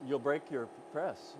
You'll break your press.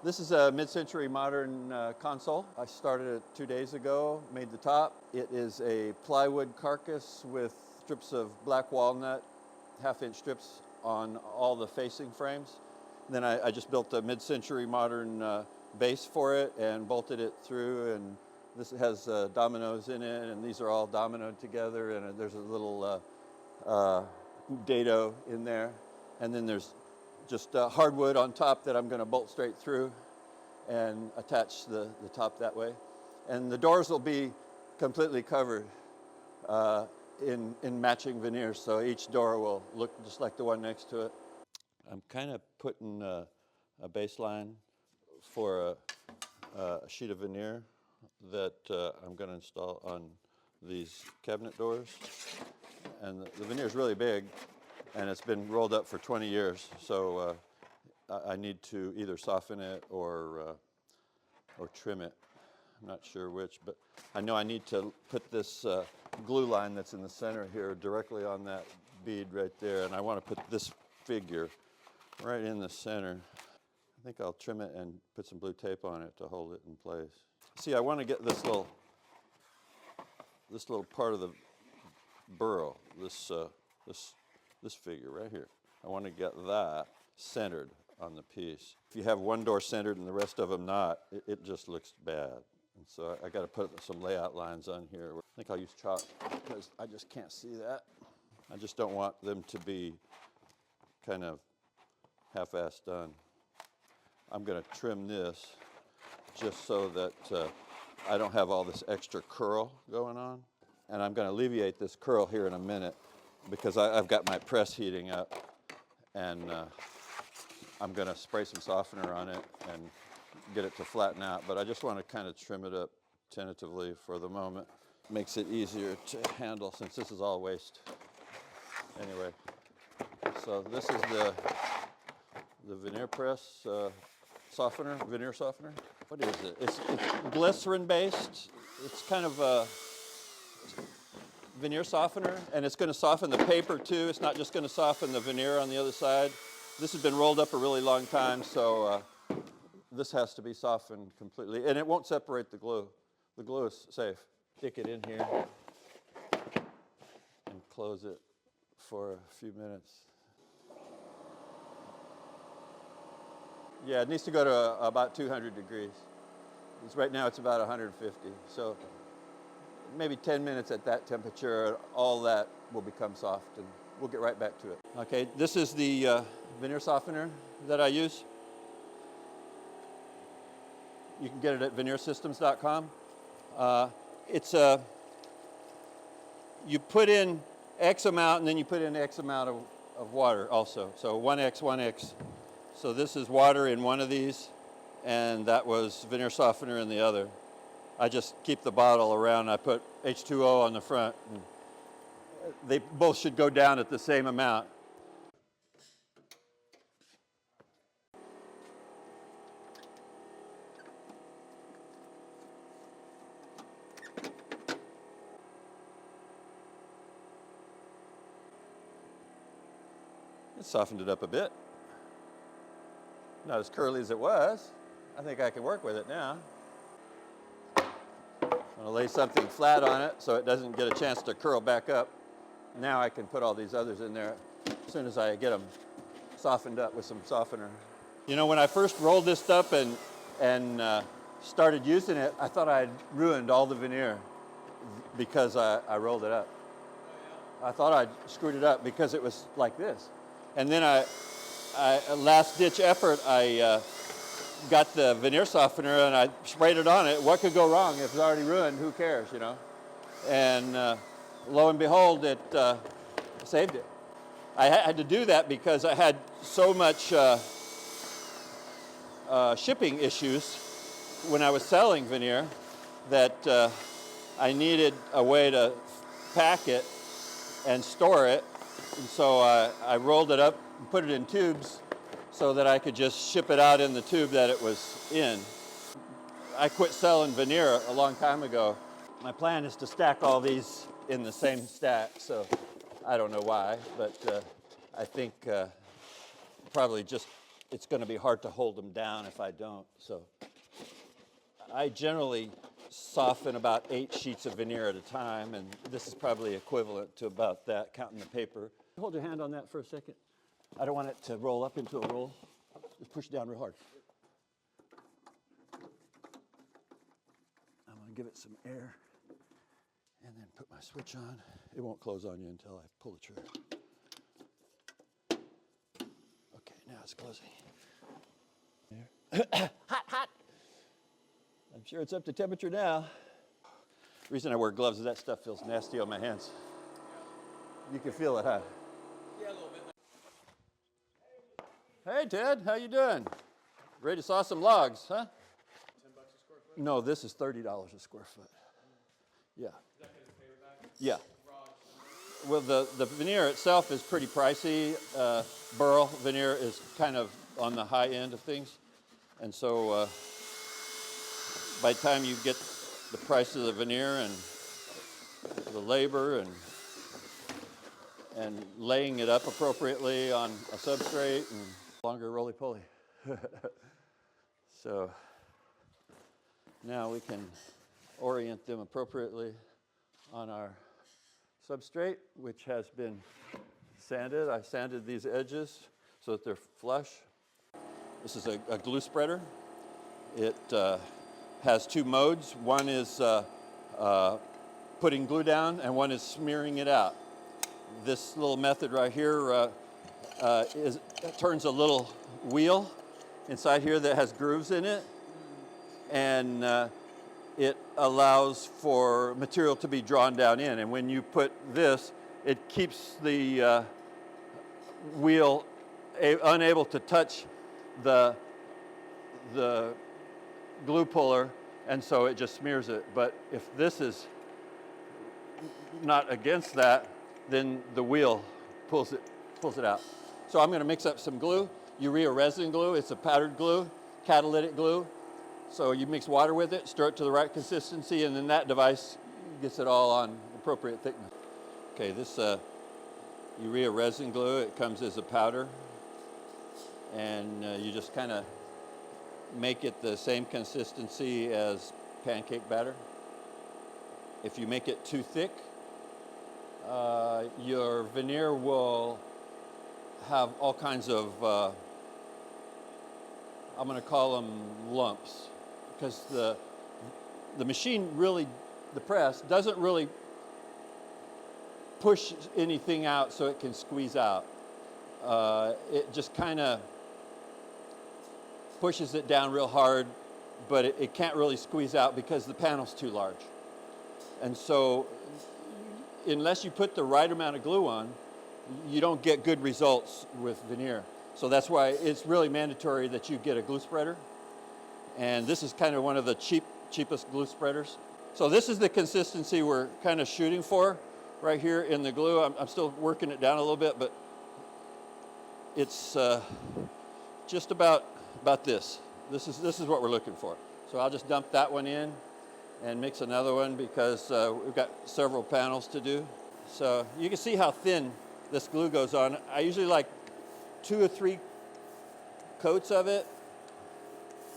This is a mid-century modern console. I started it 2 days ago, made the top. It is a plywood carcass with strips of black walnut, half-inch strips on all the facing frames. Then I just built a mid-century modern base for it and bolted it through, and this has dominoes in it, and these are all dominoed together, and there's a little dado in there. And then there's just hardwood on top that I'm going to bolt straight through and attach the top that way. And the doors will be completely covered in matching veneers, so each door will look just like the one next to it. I'm kind of putting a baseline for a sheet of veneer that I'm going to install on these cabinet doors. And the veneer is really big, and it's been rolled up for 20 years, so I need to either soften it or trim it. I'm not sure which, but I know I need to put this glue line that's in the center here directly on that bead right there, and I want to put this figure right in the center. I think I'll trim it and put some blue tape on it to hold it in place. See, I want to get this little part of the burl, this figure right here. I want to get that centered on the piece. If you have one door centered and the rest of them not, it just looks bad. And so I got to put some layout lines on here. I think I'll use chalk because I just can't see that. I just don't want them to be kind of half-assed done. I'm going to trim this just so that I don't have all this extra curl going on. And I'm going to alleviate this curl here in a minute because I've got my press heating up, and I'm going to spray some softener on it and get it to flatten out. But I just want to kind of trim it up tentatively for the moment. Makes it easier to handle since this is all waste. Anyway, so this is the veneer press softener, veneer softener. What is it? It's glycerin based. It's kind of a veneer softener, and it's going to soften the paper too. It's not just going to soften the veneer on the other side. This has been rolled up a really long time, so this has to be softened completely, and it won't separate the glue. The glue is safe. Stick it in here and close it for a few minutes. Yeah, it needs to go to about 200 degrees. Right now it's about 150, so maybe 10 minutes at that temperature, all that will become soft, and we'll get right back to it. Okay, this is the veneer softener that I use. You can get it at veneersystems.com. You put in X amount, and then you put in X amount of water also. So 1X, 1X. So this is water in one of these, and that was veneer softener in the other. I just keep the bottle around. I put H2O on the front. And they both should go down at the same amount. It softened it up a bit. Not as curly as it was. I think I can work with it now. I'm going to lay something flat on it so it doesn't get a chance to curl back up. Now I can put all these others in there as soon as I get them softened up with some softener. You know, when I first rolled this up and started using it, I thought I'd ruined all the veneer because I rolled it up. I thought I'd screwed it up because it was like this. And then last ditch effort, I got the veneer softener and I sprayed it on it. What could go wrong? If it's already ruined, who cares, you know? And lo and behold, it saved it. I had to do that because I had so much shipping issues when I was selling veneer that I needed a way to pack it and store it. And so I rolled it up and put it in tubes so that I could just ship it out in the tube that it was in. I quit selling veneer a long time ago. My plan is to stack all these in the same stack, so I don't know why, but I think probably just it's going to be hard to hold them down if I don't. So I generally soften about 8 sheets of veneer at a time, and this is probably equivalent to about that, counting the paper. Hold your hand on that for a second. I don't want it to roll up into a roll. Just push it down real hard. I'm going to give it some air and then put my switch on. It won't close on you until I pull the trigger. Okay, now it's closing. Hot, hot. I'm sure it's up to temperature now. The reason I wear gloves is that stuff feels nasty on my hands. You can feel it, huh? Yeah, a little bit. Hey, Ted, how you doing? Ready to saw some logs, huh? $10 a square foot? No, this is $30 a square foot. Yeah. Is that because it's paperback? Yeah. Raw. Well, the veneer itself is pretty pricey. Burl veneer is kind of on the high end of things. And so by the time you get the price of the veneer and the labor and laying it up appropriately on a substrate and longer roly-poly. So now we can orient them appropriately on our substrate, which has been sanded. I sanded these edges so that they're flush. This is a glue spreader. It has 2 modes. One is putting glue down, and one is smearing it out. This little method right here turns a little wheel inside here that has grooves in it, and it allows for material to be drawn down in. And when you put this, it keeps the wheel unable to touch the glue puller, and so it just smears it. But if this is not against that, then the wheel pulls it out. So I'm going to mix up some glue, Urea resin glue. It's a powdered glue, catalytic glue. So you mix water with it, stir it to the right consistency, and then that device gets it all on appropriate thickness. Okay, this Urea resin glue, it comes as a powder, and you just kind of make it the same consistency as pancake batter. If you make it too thick, your veneer will have all kinds of, I'm going to call them lumps, because the machine really, the press, doesn't really push anything out so it can squeeze out. It just kind of pushes it down real hard, but it can't really squeeze out because the panel's too large. And so unless you put the right amount of glue on, you don't get good results with veneer. So that's why it's really mandatory that you get a glue spreader. And this is kind of one of the cheapest glue spreaders. So this is the consistency we're kind of shooting for right here in the glue. I'm still working it down a little bit, but it's just about this. This is what we're looking for. So I'll just dump that one in and mix another one because we've got several panels to do. So you can see how thin this glue goes on. I usually like 2 or 3 coats of it.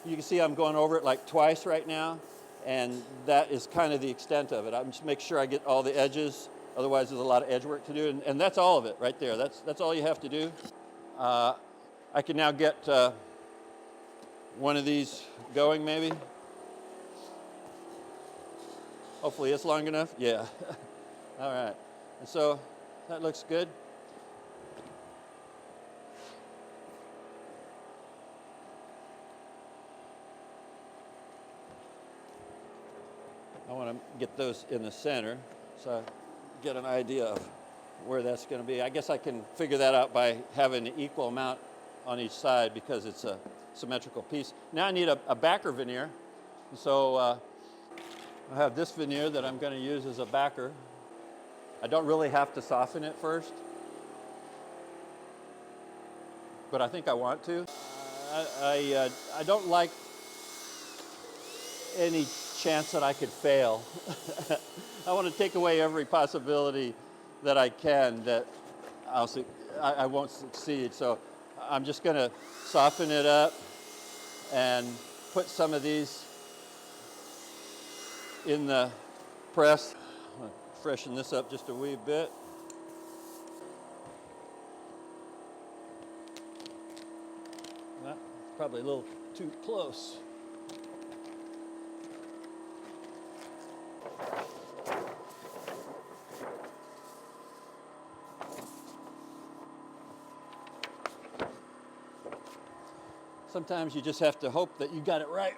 You can see I'm going over it like twice right now, and that is kind of the extent of it. I'm just make sure I get all the edges, otherwise there's a lot of edge work to do, and that's all of it right there. That's all you have to do. I can now get one of these going maybe. Hopefully it's long enough. Yeah. All right. And so that looks good. I want to get those in the center so I get an idea of where that's going to be. I guess I can figure that out by having an equal amount on each side because it's a symmetrical piece. Now I need a backer veneer. So I have this veneer that I'm going to use as a backer. I don't really have to soften it first, but I think I want to. I don't like any chance that I could fail. I want to take away every possibility that I can that I won't succeed. So I'm just going to soften it up and put some of these in the press. I'm going to freshen this up just a wee bit. Well, probably a little too close. Sometimes you just have to hope that you got it right.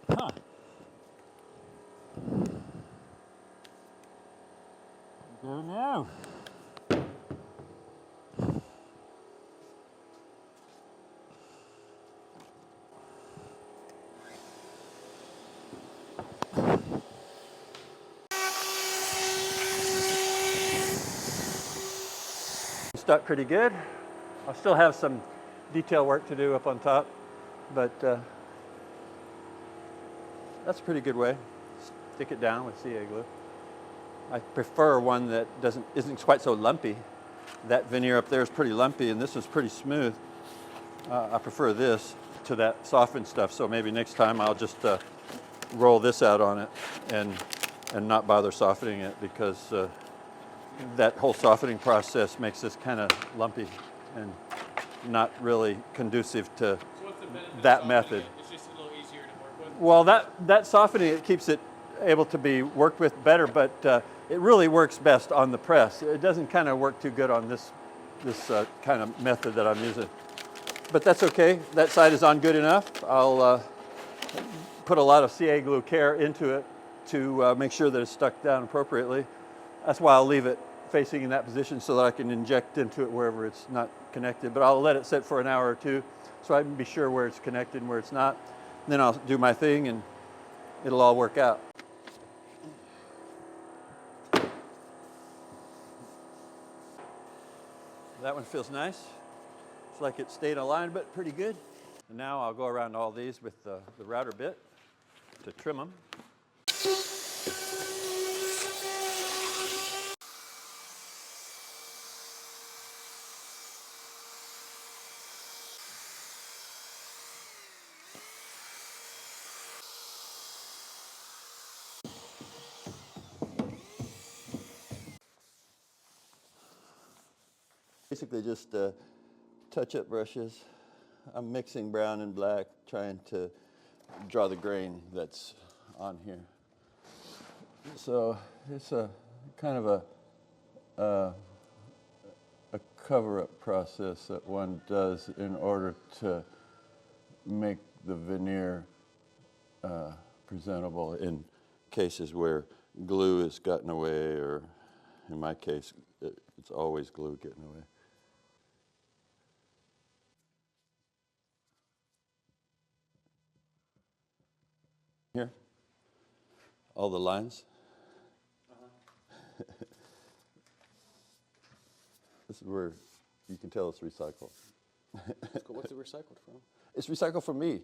Huh. Go now. Stuck pretty good. I'll still have some detail work to do up on top, but that's a pretty good way. Stick it down with CA glue. I prefer one that isn't quite so lumpy. That veneer up there is pretty lumpy, and this is pretty smooth. I prefer this to that softened stuff, so maybe next time I'll just roll this out on it and not bother softening it, because that whole softening process makes this kind of lumpy and not really conducive to So what's the benefit that of method. it? It's just a little easier to work with? Well, that softening, it keeps it able to be worked with better, but it really works best on the press. It doesn't kind of work too good on this kind of method that I'm using. But that's okay. That side is on good enough. I'll put a lot of CA glue care into it to make sure that it's stuck down appropriately. That's why I'll leave it facing in that position so that I can inject into it wherever it's not connected. But I'll let it sit for an hour or two so I can be sure where it's connected and where it's not. And then I'll do my thing and it'll all work out. That one feels nice. It's like it stayed aligned, but pretty good. And now I'll go around all these with the router bit to trim them. Basically just touch-up brushes. I'm mixing brown and black, trying to draw the grain that's on here. So it's a kind of a cover-up process that one does in order to make the veneer presentable in cases where glue has gotten away, or in my case, it's always glue getting away. Here, all the lines. This is where you can tell it's recycled. What's it recycled from? It's recycled from me.